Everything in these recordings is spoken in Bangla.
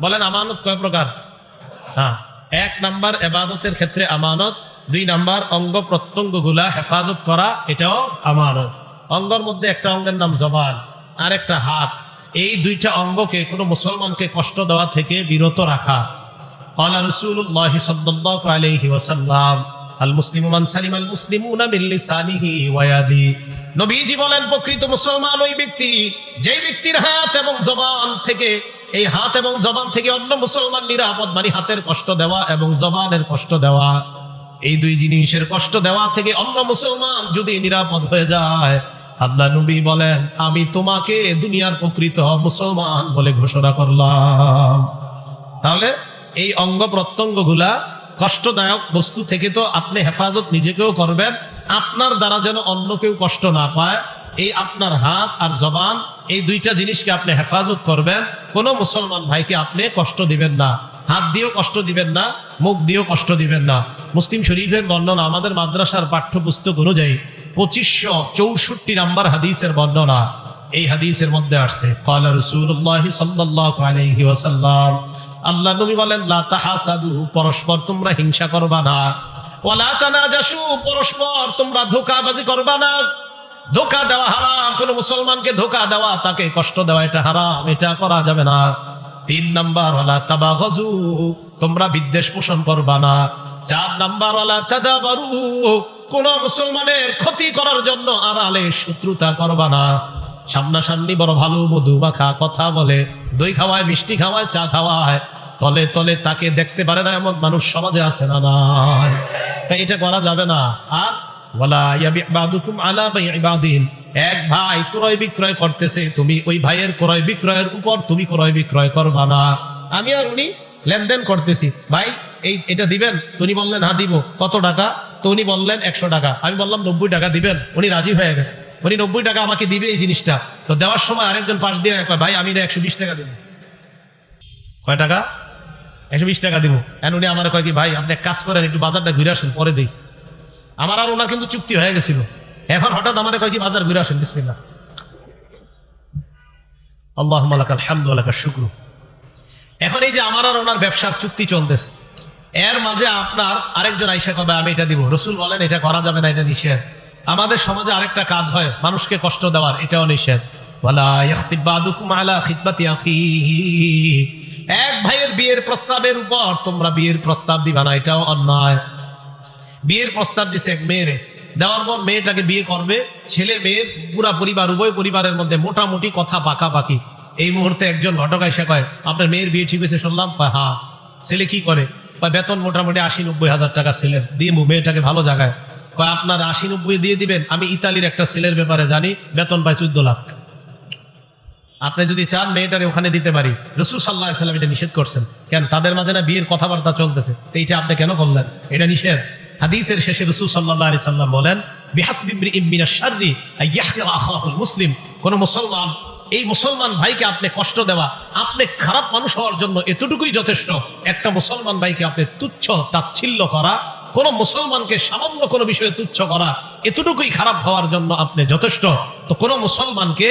বলেন আমানত কয় প্রকার? হ্যাঁ, 1 নাম্বার ইবাদতের ক্ষেত্রে আমানত, 2 নাম্বার অঙ্গ প্রত্যঙ্গ গুলা হেফাজত করা, এটাও আমানত। অঙ্গের মধ্যে একটা অঙ্গের নাম জবান আর একটা হাত। এই 2টা অঙ্গকে কোনো মুসলমানকে কষ্ট দেওয়া থেকে বিরত রাখা। ক্বালা রাসূলুল্লাহ সাল্লাল্লাহু আলাইহি ওয়াসাল্লাম আল মুসলিমু মান সালিমাল মুসলিমুনা মিন লিসানিহি ওয়া ইয়াদিহি। নবীজি বলেন, প্রকৃত মুসলমান ওই ব্যক্তি যেই ব্যক্তির হাত এবং জবান থেকে, এই হাত এবং জবান থেকে অন্য মুসলমান নিরাপদ। মানে হাতের কষ্ট দেওয়া এবং জবানের কষ্ট দেওয়া, এই 2 জিনিসের কষ্ট দেওয়া থেকে অন্য মুসলমান যদি নিরাপদ হয়ে যায়, আল্লাহ নবী বলেন, আমি তোমাকে দুনিয়ার প্রকৃত মুসলমান বলে ঘোষণা করলাম। তাহলে এই অঙ্গ প্রত্যঙ্গ গুলা কষ্টদায়ক বস্তু থেকে তো আপনি হেফাজত নিজেকেও করবেন, আপনার দ্বারা যেন অন্য কেউ কষ্ট না পায়। এই আপনার হাত আর জবান, এই 2টা জিনিসকে আপনি হেফাজত করবেন। কোনো মুসলমান ভাইকে আপনি কষ্ট দিবেন না, হাত দিয়েও কষ্ট দিবেন না, মুখ দিয়েও কষ্ট দিবেন না। মুসলিম শরীফের বর্ণনা, আমাদের মাদ্রাসার পাঠ্যপুস্তক অনুযায়ী 2564 নাম্বার হাদিসের বর্ণনা। এই হাদিসের মধ্যে আসছে, ক্বালা রাসূলুল্লাহ সাল্লাল্লাহু আলাইহি ওয়াসাল্লাম, আল্লাহ নবী বলেন, লা তাহাসাদু, পরস্পর তোমরা হিংসা করবা না। ওয়ালা তানাজাসু, পরস্পর তোমরা ধোঁকাবাজি করবা না। ধোঁকা দেওয়া হারাম, কোন মুসলমানকে ধোঁকা দেওয়া, তাকে কষ্ট দেওয়া, এটা হারাম, এটা করা যাবে না। 3 নাম্বার, ওয়ালা তাবাগাজু, তোমরা বিদ্বেষ পোষণ করবা না। 4 নাম্বার, ওয়ালা তাদাবারু, কোন মুসলমানের ক্ষতি করার জন্য আড়ালে শত্রুতা করবা না। সামনাসামনি বড় ভালো মধু মাখা কথা বলে, দই খাওয়ায়, মিষ্টি খাওয়ায়, চা খাওয়ায়, তলে তলে তাকে দেখতে পারে না এমন মানুষ সমাজে আছে না? নাই, এটা করা যাবে না। আর ওয়ালা ইয়াবি বাদুকুম আলা বাই'i বাদিন, এক ভাই ক্রয় বিক্রয় করতেছে, তুমি ওই ভাইয়ের ক্রয় বিক্রয়ের উপর তুমি ক্রয় বিক্রয় করবা না। আমি আর উনি লেনদেন করতেছি, ভাই এটা দিবেন? উনি বললেন হ্যাঁ দিব। কত টাকা? তো উনি বললেন 100 টাকা। আমি বললাম 90 টাকা দিবেন। উনি রাজি হয়ে গেছে, উনি 90 টাকা আমাকে দিবে এই জিনিসটা। তো দেওয়ার সময় আরেকজন পাশ দিয়ে কয়, ভাই আমি 120 টাকা দিব। কয় টাকা? 120 টাকা দিব। উনি আমার কয় কি, ভাই আপনি এক কাজ করেন, একটু বাজারটা ঘুরে আসেন, পরে দিই। আমার আর ওনার কিন্তু চুক্তি হয়ে গেছিল। এখন হঠাৎ আমার কয় কি, বাজার ঘুরে আসেন, বিসমিল্লাহ। আল্লাহুম্মা লাকাল হামদু ওয়া লাকাশ শুকরু। এখন এই যে আমার আর ওনার ব্যবসার চুক্তি চলতেছে, এর মাঝে আপনার আরেকজন আইসা কবে আমি এটা দিব। রাসূল বলেন এটা করা যাবে না, এটা নিষেধ। আমাদের সমাজে আরেকটা কাজ হয় মানুষকে কষ্ট দেওয়ার, এটাও নিষেধ। ওয়ালা ইয়াখতিব বাদুকুম আলা খিতবাতি আখিহি, এক ভাইয়ের বিয়ের প্রস্তাবের উপর তোমরা বিয়ের প্রস্তাব দিবা না, এটাও অন্যায়। বিয়ের প্রস্তাব দিছে এক মেয়েরে, দেওয়ার পর মেয়েটাকে বিয়ে করবে, ছেলে মেয়ে পুরা পরিবার, উভয় পরিবারের মধ্যে মোটামুটি কথা পাকাপাকি। এই মুহূর্তে একজন ঘটক এসে কয়, আপনার মেয়ের বিয়ে ঠিক হয়েছে শুনলাম? হ্যাঁ। ছেলে কি করে? বেতন মোটামুটি 80-90 হাজার টাকা ছেলের দিয়ে মেয়েটাকে ভালো জায়গায়। কয় আপনার 80-90 দিয়ে দিবেন? আমি ইতালির একটা ছেলের ব্যাপারে জানি, বেতন পায় 14 লাখ। আপনি যদি চান মেয়েটারে ওখানে দিতে পারি। রাসূল সাল্লাল্লাহু আলাইহি ওয়াসাল্লাম এটা নিষেধ করছেন। কেন? তাদের মাঝে না বিয়ের কথাবার্তা চলতেছে, এইটা আপনি কেন বললেন? এটা নিষেধ। হাদিসের শেষে রাসূল সাল্লাল্লাহু আলাইহি ওয়াসাল্লাম বলেন, বিহাসবি ইমরিইম মিনাশ শাররি আইয়াহকিরা আখাহুল মুসলিম, কোন মুসলমান, এই মুসলমান ভাইকে আপনি কষ্ট দেওয়া, আপনি খারাপ মানুষ হওয়ার জন্য এতটুকুই যথেষ্ট। একটা মুসলমান ভাইকে আপনি তুচ্ছ তাচ্ছিল্য করা, কোন মুসলমানকে সামান্য কোনো বিষয়ে তুচ্ছ করা, এতটুকুই খারাপ হওয়ার জন্য আপনি যথেষ্ট। তো কোন মুসলমানকে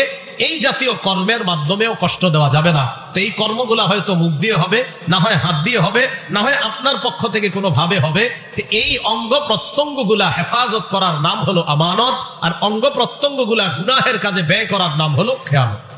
এই জাতীয় কর্মের মাধ্যমেও কষ্ট দেওয়া যাবে না। তো এই কর্মগুলা হয়তো মুখ দিয়ে হবে, না হয় হাত দিয়ে হবে, না হয় আপনার পক্ষ থেকে কোনো ভাবে হবে। তো এই অঙ্গ প্রত্যঙ্গগুলা হেফাজত করার নাম হলো আমানত, আর অঙ্গ প্রত্যঙ্গগুলা গুনাহের কাজে ব্যয় করার নাম হলো খেয়ানত।